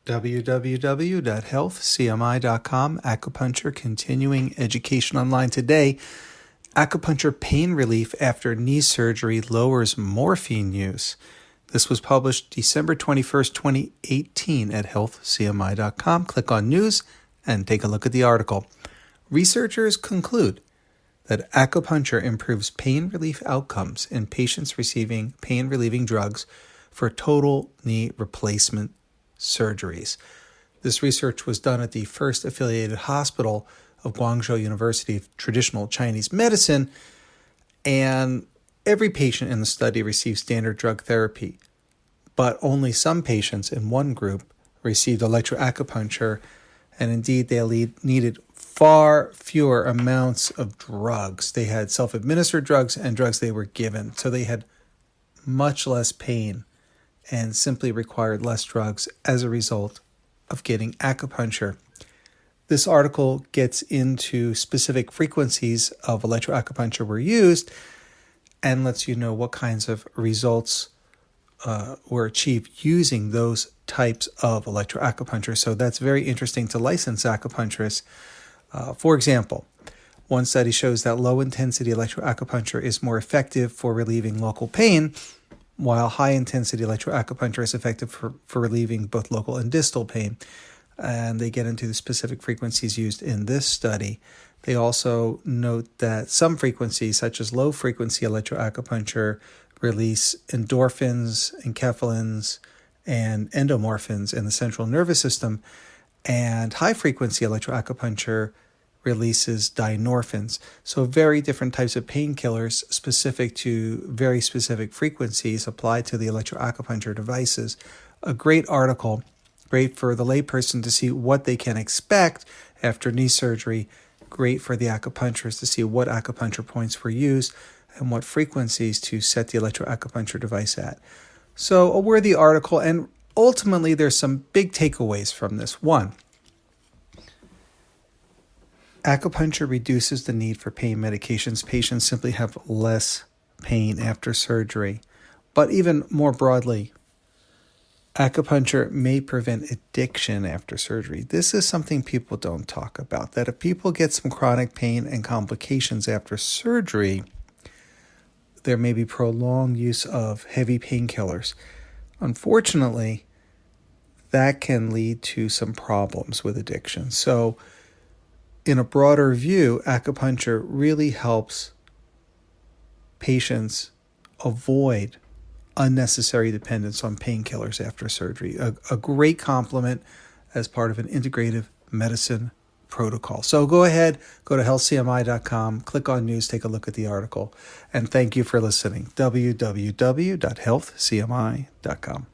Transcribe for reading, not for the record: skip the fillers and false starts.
www.healthcmi.com. Acupuncture continuing education online today. Acupuncture pain relief after knee surgery lowers morphine use. This was published December 21st, 2018 at healthcmi.com. Click on news and take a look at the article. Researchers conclude that acupuncture improves pain relief outcomes in patients receiving pain-relieving drugs for total knee replacement surgeries. This research was done at the first affiliated hospital of Guangzhou University of Traditional Chinese Medicine, and every patient in the study received standard drug therapy, but only some patients in one group received electroacupuncture, and indeed they needed far fewer amounts of drugs. They had self-administered drugs and drugs they were given, so they had much less pain and simply required less drugs as a result of getting acupuncture. This article gets into specific frequencies of electroacupuncture were used and lets you know what kinds of results were achieved using those types of electroacupuncture. So that's very interesting to licensed acupuncturists. For example, one study shows that low-intensity electroacupuncture is more effective for relieving local pain, while high-intensity electroacupuncture is effective for relieving both local and distal pain. And they get into the specific frequencies used in this study. They also note that some frequencies, such as low-frequency electroacupuncture, release endorphins, enkephalins, and endomorphins in the central nervous system, and high-frequency electroacupuncture releases dynorphins. So very different types of painkillers specific to very specific frequencies applied to the electroacupuncture devices. A great article, great for the layperson to see what they can expect after knee surgery, great for the acupuncturist to see what acupuncture points were used and what frequencies to set the electroacupuncture device at. So a worthy article, and ultimately there's some big takeaways from this. One, acupuncture reduces the need for pain medications. Patients simply have less pain after surgery. But even more broadly, acupuncture may prevent addiction after surgery. This is something people don't talk about, that if people get some chronic pain and complications after surgery, there may be prolonged use of heavy painkillers. Unfortunately, that can lead to some problems with addiction. So, in a broader view, acupuncture really helps patients avoid unnecessary dependence on painkillers after surgery. A great complement as part of an integrative medicine protocol. So go ahead, go to healthcmi.com, click on news, take a look at the article, and thank you for listening. www.healthcmi.com.